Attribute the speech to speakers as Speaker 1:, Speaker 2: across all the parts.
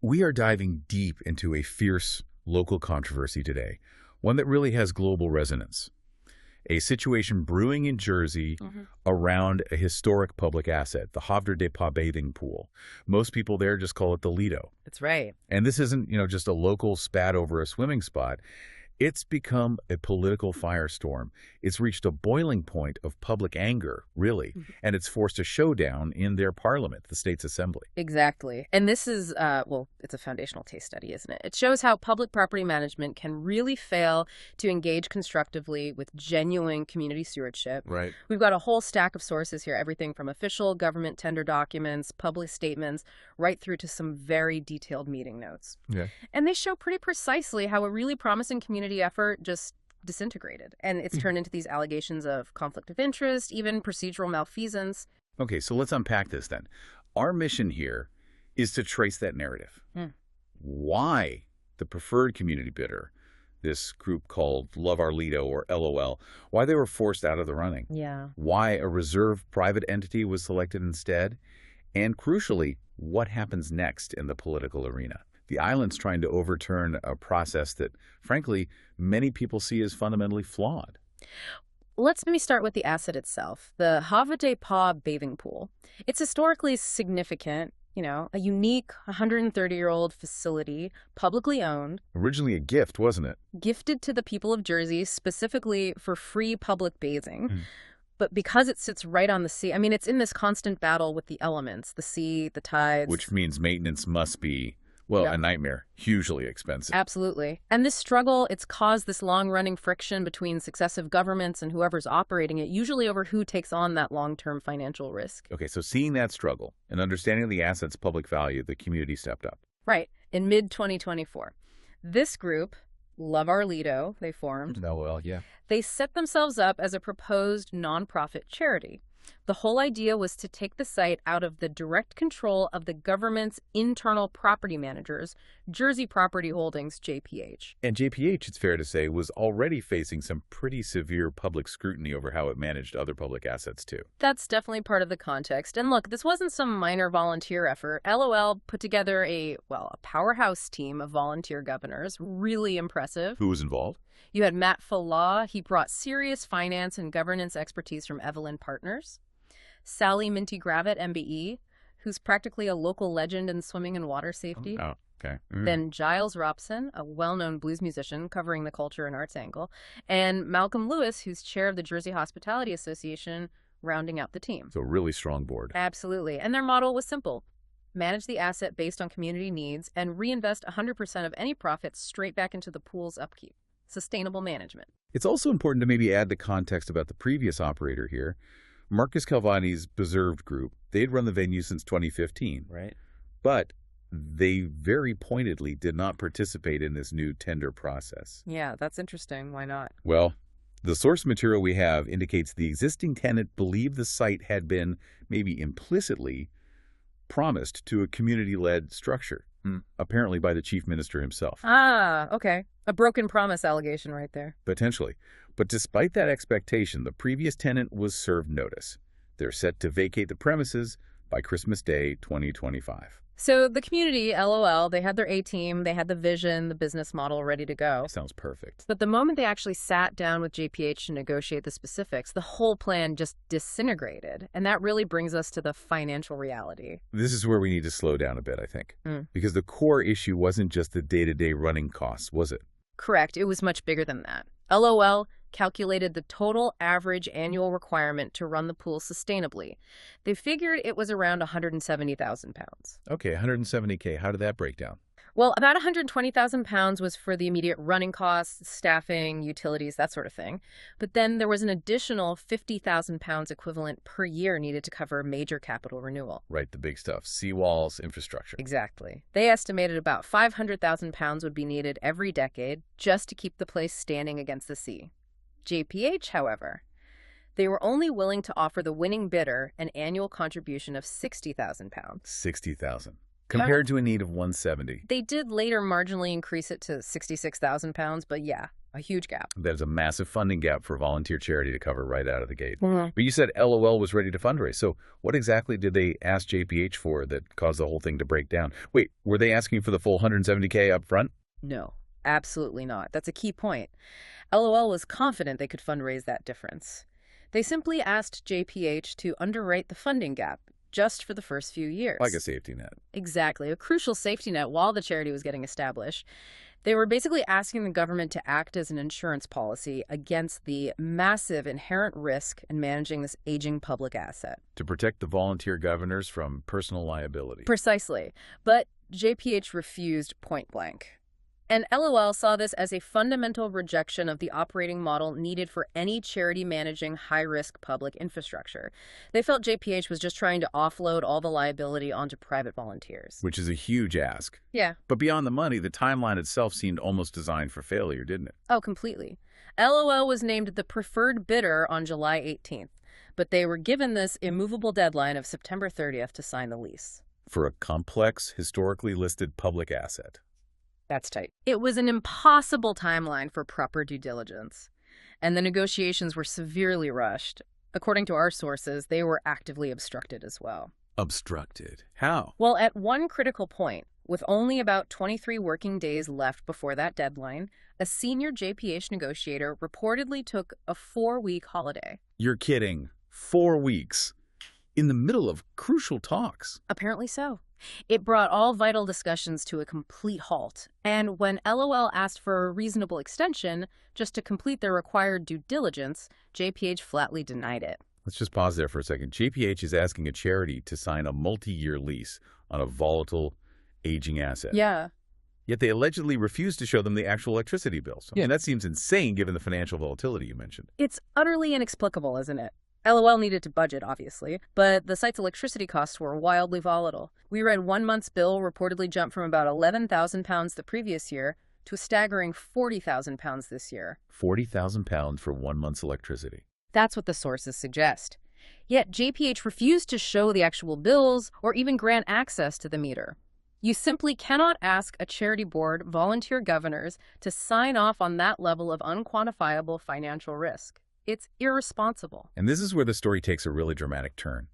Speaker 1: We are diving deep into a fierce local controversy today, one that really has global resonance. A situation brewing in Jersey around a historic public asset, the Havre de Pas bathing pool. Most people there just call it the Lido.
Speaker 2: That's right.
Speaker 1: And this isn't, just a local spat over a swimming spot. It's become a political firestorm. It's reached a boiling point of public anger, really, and it's forced a showdown in their parliament, the state's assembly.
Speaker 2: Exactly. And this is, it's a foundational case study, isn't it? It shows how public property management can really fail to engage constructively with genuine community stewardship.
Speaker 1: Right.
Speaker 2: We've got a whole stack of sources here, everything from official government tender documents, public statements, right through to some very detailed meeting notes.
Speaker 1: Yeah.
Speaker 2: And they show pretty precisely how a really promising community effort just disintegrated. And it's turned into these allegations of conflict of interest, even procedural malfeasance.
Speaker 1: Okay, so let's unpack this then. Our mission here is to trace that narrative. Why the preferred community bidder, this group called Love Our Lido or LOL, why they were forced out of the running.
Speaker 2: Yeah.
Speaker 1: Why a reserved private entity was selected instead. And crucially, what happens next in the political arena. The island's trying to overturn a process that, frankly, many people see as fundamentally flawed.
Speaker 2: Let's maybe start with the asset itself, the Havre de Pas bathing pool. It's historically significant, a unique 130-year-old facility, publicly owned.
Speaker 1: Originally a gift, wasn't it?
Speaker 2: Gifted to the people of Jersey specifically for free public bathing. But because it sits right on the sea, it's in this constant battle with the elements, the sea, the tides.
Speaker 1: Which means maintenance must be, a nightmare, hugely expensive.
Speaker 2: Absolutely. And this struggle, it's caused this long-running friction between successive governments and whoever's operating it, usually over who takes on that long-term financial risk.
Speaker 1: Okay, so seeing that struggle and understanding the asset's public value, the community stepped up.
Speaker 2: Right. In mid-2024, this group, Love Our Lido, they formed. They set themselves up as a proposed nonprofit charity. The whole idea was to take the site out of the direct control of the government's internal property managers, Jersey Property Holdings, JPH.
Speaker 1: And JPH, it's fair to say, was already facing some pretty severe public scrutiny over how it managed other public assets, too.
Speaker 2: That's definitely part of the context. And look, this wasn't some minor volunteer effort. LOL put together a powerhouse team of volunteer governors. Really impressive.
Speaker 1: Who was involved?
Speaker 2: You had Matt Falah. He brought serious finance and governance expertise from Evelyn Partners. Sally Minty Gravitt, MBE, who's practically a local legend in swimming and water safety.
Speaker 1: Oh, okay.
Speaker 2: Then Giles Robson, a well-known blues musician covering the culture and arts angle. And Malcolm Lewis, who's chair of the Jersey Hospitality Association, rounding out the team.
Speaker 1: So a really strong board.
Speaker 2: Absolutely. And their model was simple. Manage the asset based on community needs and reinvest 100% of any profits straight back into the pool's upkeep. Sustainable management.
Speaker 1: It's also important to maybe add the context about the previous operator here. Marcus Calvani's Preserved Group, they'd run the venue since 2015.
Speaker 3: Right.
Speaker 1: But they very pointedly did not participate in this new tender process.
Speaker 2: Yeah, that's interesting. Why not?
Speaker 1: Well, the source material we have indicates the existing tenant believed the site had been maybe implicitly promised to a community-led structure, apparently by the chief minister himself.
Speaker 2: Ah, okay. A broken promise allegation right there.
Speaker 1: Potentially. But despite that expectation, the previous tenant was served notice. They're set to vacate the premises by Christmas Day 2025.
Speaker 2: So the community, LOL, they had their A-team, they had the vision, the business model ready to go.
Speaker 1: Sounds perfect.
Speaker 2: But the moment they actually sat down with JPH to negotiate the specifics, the whole plan just disintegrated. And that really brings us to the financial reality.
Speaker 1: This is where we need to slow down a bit, I think. Because the core issue wasn't just the day-to-day running costs, was it?
Speaker 2: Correct. It was much bigger than that. LOL calculated the total average annual requirement to run the pool sustainably. They figured it was around 170,000 pounds.
Speaker 1: Okay, 170K. How did that break down?
Speaker 2: Well, about 120,000 pounds was for the immediate running costs, staffing, utilities, that sort of thing. But then there was an additional 50,000 pounds equivalent per year needed to cover major capital renewal.
Speaker 1: Right, the big stuff. Seawalls, infrastructure.
Speaker 2: Exactly. They estimated about 500,000 pounds would be needed every decade just to keep the place standing against the sea. JPH, however, they were only willing to offer the winning bidder an annual contribution of 60,000 pounds.
Speaker 1: 60,000. Compared to a need of 170.
Speaker 2: They did later marginally increase it to 66,000 pounds, but yeah, A huge gap.
Speaker 1: There's a massive funding gap for volunteer charity to cover right out of the gate. But you said LOL was ready to fundraise. So what exactly did they ask JPH for that caused the whole thing to break down? Wait, were they asking for the full $170K up front?
Speaker 2: No, absolutely not. That's a key point. LOL was confident they could fundraise that difference. They simply asked JPH to underwrite the funding gap just for the first few years.
Speaker 1: Like a safety net.
Speaker 2: Exactly, a crucial safety net while the charity was getting established. They were basically asking the government to act as an insurance policy against the massive inherent risk in managing this aging public asset.
Speaker 1: To protect the volunteer governors from personal liability.
Speaker 2: Precisely. But JPH refused point blank. And LOL saw this as a fundamental rejection of the operating model needed for any charity managing high-risk public infrastructure. They felt JPH was just trying to offload all the liability onto private volunteers.
Speaker 1: Which is a huge ask.
Speaker 2: Yeah.
Speaker 1: But beyond the money, the timeline itself seemed almost designed for failure, didn't it?
Speaker 2: Oh, completely. LOL was named the preferred bidder on July 18th, but they were given this immovable deadline of September 30th to sign the lease.
Speaker 1: For a complex, historically listed public asset.
Speaker 2: That's tight. It was an impossible timeline for proper due diligence, and the negotiations were severely rushed. According to our sources, they were actively obstructed as well.
Speaker 1: Obstructed? How?
Speaker 2: Well, at one critical point, with only about 23 working days left before that deadline, a senior JPH negotiator reportedly took a 4-week holiday.
Speaker 1: You're kidding. 4 weeks? In the middle of crucial talks?
Speaker 2: Apparently so. It brought all vital discussions to a complete halt, and when LOL asked for a reasonable extension just to complete their required due diligence, JPH flatly denied it.
Speaker 1: Let's just pause there for a second. JPH is asking a charity to sign a multi-year lease on a volatile, aging asset.
Speaker 2: Yeah.
Speaker 1: Yet they allegedly refused to show them the actual electricity bills. Yeah, and that seems insane given the financial volatility you mentioned.
Speaker 2: It's utterly inexplicable, isn't it? LOL needed to budget, obviously, but the site's electricity costs were wildly volatile. We read 1 month's bill reportedly jumped from about £11,000 the previous year to a staggering £40,000 this year.
Speaker 1: £40,000 for 1 month's electricity.
Speaker 2: That's what the sources suggest. Yet JPH refused to show the actual bills or even grant access to the meter. You simply cannot ask a charity board, volunteer governors, to sign off on that level of unquantifiable financial risk. It's irresponsible.
Speaker 1: And this is where the story takes a really dramatic turn,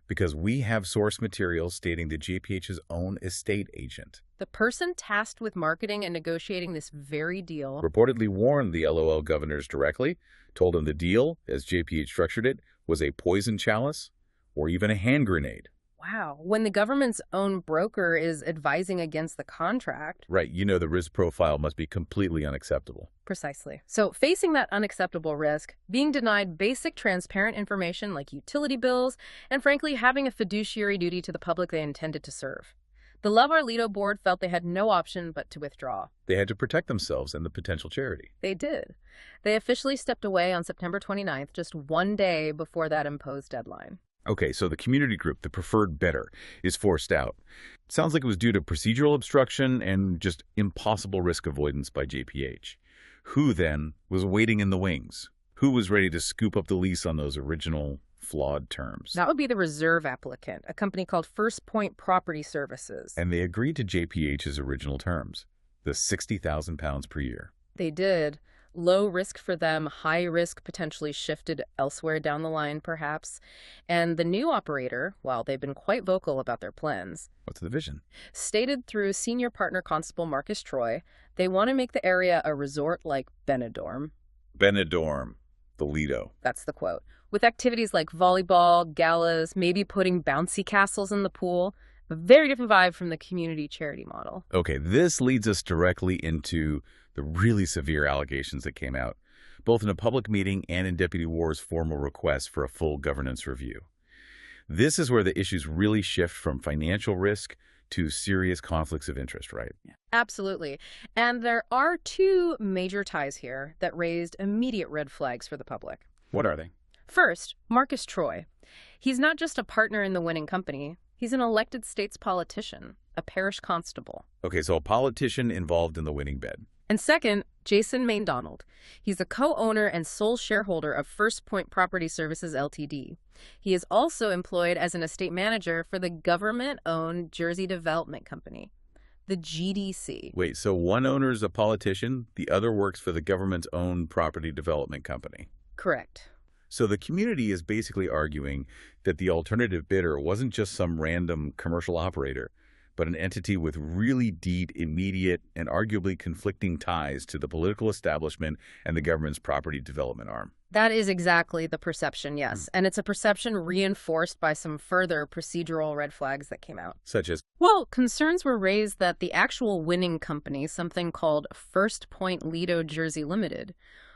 Speaker 1: because we have source material stating that JPH's own estate agent,
Speaker 2: the person tasked with marketing and negotiating this very deal,
Speaker 1: reportedly warned the LOL governors directly, told them the deal, as JPH structured it, was a poison chalice or even a hand grenade.
Speaker 2: Wow. When the government's own broker is advising against the contract.
Speaker 1: Right. You know the risk profile must be completely unacceptable.
Speaker 2: Precisely. So facing that unacceptable risk, being denied basic transparent information like utility bills, and frankly, having a fiduciary duty to the public they intended to serve. The Love Our Lido board felt they had no option but to withdraw.
Speaker 1: They had to protect themselves and the potential charity.
Speaker 2: They did. They officially stepped away on September 29th, just 1 day before that imposed deadline.
Speaker 1: Okay, so the community group, the preferred bidder, is forced out. Sounds like it was due to procedural obstruction and just impossible risk avoidance by JPH. Who, then, was waiting in the wings? Who was ready to scoop up the lease on those original, flawed terms?
Speaker 2: That would be the reserve applicant, a company called First Point Property Services.
Speaker 1: And they agreed to JPH's original terms, the £60,000 per year.
Speaker 2: They did. Low risk for them, high risk potentially shifted elsewhere down the line, perhaps. And the new operator, while they've been quite vocal about their plans,
Speaker 1: what's the vision?
Speaker 2: Stated through senior partner constable Marcus Troy, they want to make the area a resort like Benidorm.
Speaker 1: Benidorm, the Lido.
Speaker 2: That's the quote. With activities like volleyball, galas, maybe putting bouncy castles in the pool. A very different vibe from the community charity model.
Speaker 1: Okay, this leads us directly into the really severe allegations that came out, both in a public meeting and in Deputy Warr's formal request for a full governance review. This is where the issues really shift from financial risk to serious conflicts of interest, right?
Speaker 2: Yeah. Absolutely. And there are 2 major ties here that raised immediate red flags for the public.
Speaker 1: What are they?
Speaker 2: First, Marcus Troy. He's not just a partner in the winning company. He's an elected state's politician, a parish constable.
Speaker 1: Okay, so a politician involved in the winning bid.
Speaker 2: And second, Jason Maindonald. He's a co-owner and sole shareholder of First Point Property Services, Ltd. He is also employed as an estate manager for the government-owned Jersey Development Company. the GDC.
Speaker 1: Wait, so one owner's a politician, the other works for the government's own property development company?
Speaker 2: Correct.
Speaker 1: So the community is basically arguing that the alternative bidder wasn't just some random commercial operator, but an entity with really deep, immediate, and arguably conflicting ties to the political establishment and the government's property development arm.
Speaker 2: That is exactly the perception, yes. And it's a perception reinforced by some further procedural red flags that came out.
Speaker 1: Such as?
Speaker 2: Well, concerns were raised that the actual winning company, something called First Point Lido Jersey Limited,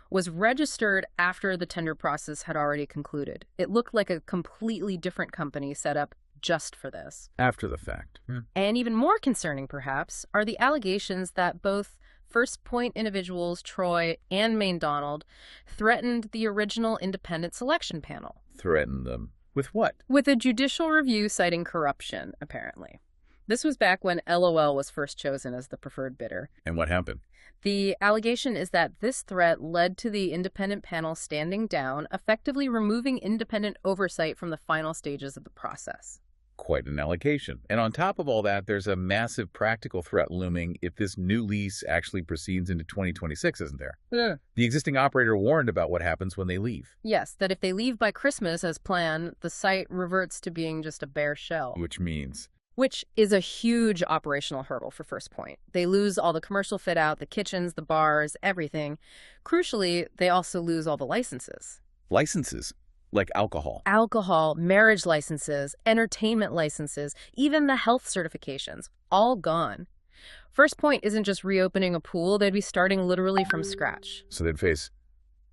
Speaker 2: was registered after the tender process had already concluded. It looked like a completely different company set up just for this.
Speaker 1: After the fact.
Speaker 2: And even more concerning, perhaps, are the allegations that both First Point individuals, Troy and Maine Donald, threatened the original independent selection panel.
Speaker 1: Threatened them? With what?
Speaker 2: With a judicial review citing corruption, apparently. This was back when LOL was first chosen as the preferred bidder.
Speaker 1: And what happened?
Speaker 2: The allegation is that this threat led to the independent panel standing down, effectively removing independent oversight from the final stages of the process.
Speaker 1: Quite an allegation. And on top of all that, there's a massive practical threat looming if this new lease actually proceeds into 2026, isn't there?
Speaker 2: Yeah.
Speaker 1: The existing operator warned about what happens when they leave.
Speaker 2: Yes, that if they leave by Christmas as planned, the site reverts to being just a bare shell.
Speaker 1: Which means?
Speaker 2: Which is a huge operational hurdle for First Point. They lose all the commercial fit out, the kitchens, the bars, everything. Crucially, they also lose all the licenses.
Speaker 1: Licenses? Like alcohol?
Speaker 2: Alcohol, marriage licenses, entertainment licenses, even the health certifications, all gone. First Point isn't just reopening a pool, they'd be starting literally from scratch.
Speaker 1: So they'd face,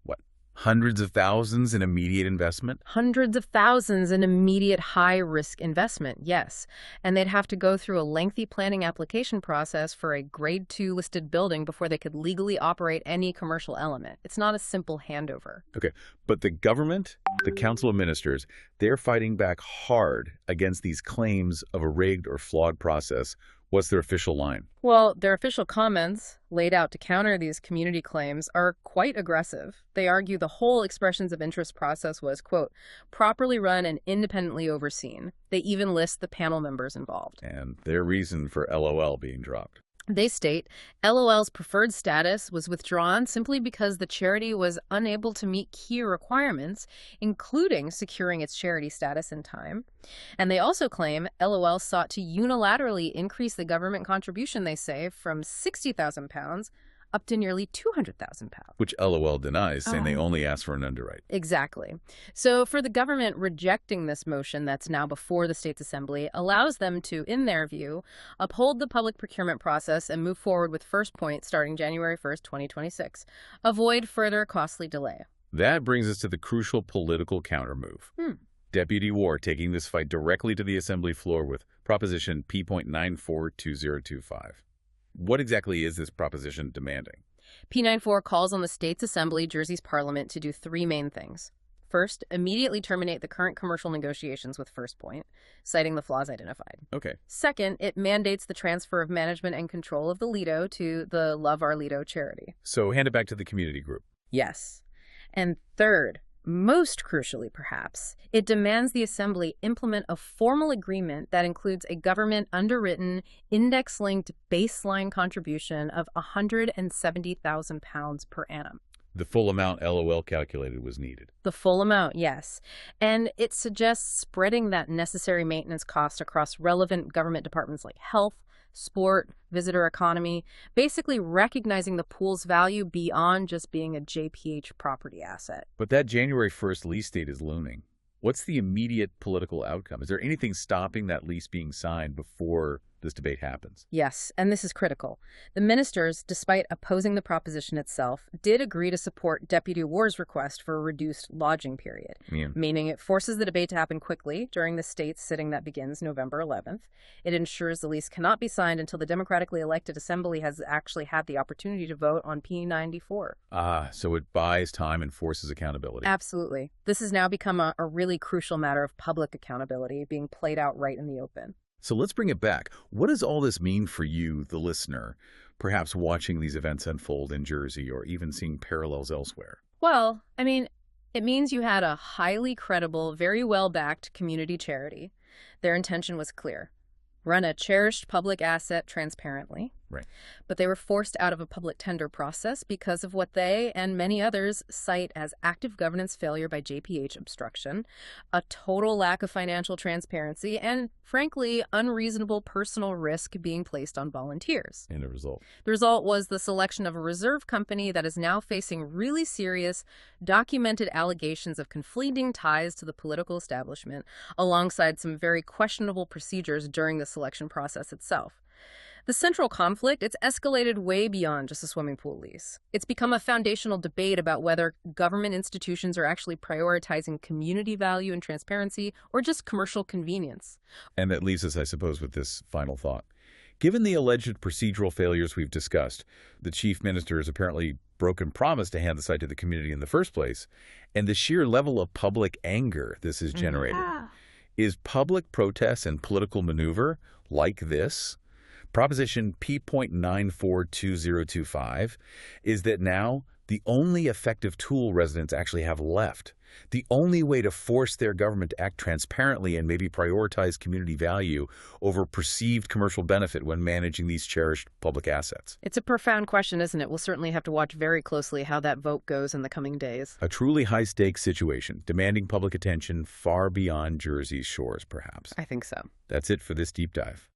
Speaker 1: what, hundreds of thousands in immediate investment?
Speaker 2: Hundreds of thousands in immediate high-risk investment, yes. And they'd have to go through a lengthy planning application process for a Grade 2 listed building before they could legally operate any commercial element. It's not a simple handover.
Speaker 1: Okay, but the government, the Council of Ministers, they're fighting back hard against these claims of a rigged or flawed process. What's their official line?
Speaker 2: Well, their official comments, laid out to counter these community claims, are quite aggressive. They argue the whole expressions of interest process was, quote, properly run and independently overseen. They even list the panel members involved.
Speaker 1: And their reason for LOL being dropped.
Speaker 2: They state LOL's preferred status was withdrawn simply because the charity was unable to meet key requirements, including securing its charity status in time. And they also claim LOL sought to unilaterally increase the government contribution, they say, from £60,000 up to nearly £200,000.
Speaker 1: Which LOL denies, saying they only asked for an underwrite.
Speaker 2: Exactly. So for the government, rejecting this motion that's now before the state's assembly allows them to, in their view, uphold the public procurement process and move forward with First Point starting January 1st, 2026. Avoid further costly delay.
Speaker 1: That brings us to the crucial political countermove. Deputy Warr taking this fight directly to the assembly floor with Proposition P.942025. What exactly is this proposition demanding?
Speaker 2: P94 calls on the state's assembly, Jersey's parliament, to do three main things. First, immediately terminate the current commercial negotiations with First Point, citing the flaws identified.
Speaker 1: Okay.
Speaker 2: Second, it mandates the transfer of management and control of the Lido to the Love Our Lido charity.
Speaker 1: So hand it back to the community group.
Speaker 2: Yes. And third, most crucially perhaps, it demands the assembly implement a formal agreement that includes a government underwritten, index-linked baseline contribution of £170,000 per annum.
Speaker 1: The full amount LOL calculated was needed.
Speaker 2: The full amount, yes. And it suggests spreading that necessary maintenance cost across relevant government departments like health, sport, visitor economy, basically recognizing the pool's value beyond just being a JPH property asset.
Speaker 1: But that January 1st lease date is looming. What's the immediate political outcome? Is there anything stopping that lease being signed before this debate happens?
Speaker 2: Yes, and this is critical. The ministers, despite opposing the proposition itself, did agree to support Deputy Warr's request for a reduced lodging period, meaning it forces the debate to happen quickly during the state's sitting that begins November 11th. It ensures the lease cannot be signed until the democratically elected assembly has actually had the opportunity to vote on P94.
Speaker 1: So it buys time and forces accountability.
Speaker 2: Absolutely. This has now become a really crucial matter of public accountability being played out right in the open.
Speaker 1: So let's bring it back. What does all this mean for you, the listener, perhaps watching these events unfold in Jersey or even seeing parallels elsewhere?
Speaker 2: Well, I mean, it means you had a highly credible, very well-backed community charity. Their intention was clear. run a cherished public asset transparently.
Speaker 1: Right.
Speaker 2: But they were forced out of a public tender process because of what they and many others cite as active governance failure by JPH obstruction, a total lack of financial transparency, and, frankly, unreasonable personal risk being placed on volunteers.
Speaker 1: And the result?
Speaker 2: The result was the selection of a reserve company that is now facing really serious, documented allegations of conflicting ties to the political establishment, alongside some very questionable procedures during the selection process itself. The central conflict, it's escalated way beyond just a swimming pool lease. It's become a foundational debate about whether government institutions are actually prioritizing community value and transparency or just commercial convenience.
Speaker 1: And that leaves us, I suppose, with this final thought. Given the alleged procedural failures we've discussed, the chief minister has apparently broken promise to hand the site to the community in the first place, and the sheer level of public anger this has generated. Is public protest and political maneuver like this? Proposition P.9420025 is that now the only effective tool residents actually have left, the only way to force their government to act transparently and maybe prioritize community value over perceived commercial benefit when managing these cherished public assets.
Speaker 2: It's a profound question, isn't it? We'll certainly have to watch very closely how that vote goes in the coming days.
Speaker 1: A truly high-stakes situation, demanding public attention far beyond Jersey's shores, perhaps.
Speaker 2: I think so.
Speaker 1: That's it for this deep dive.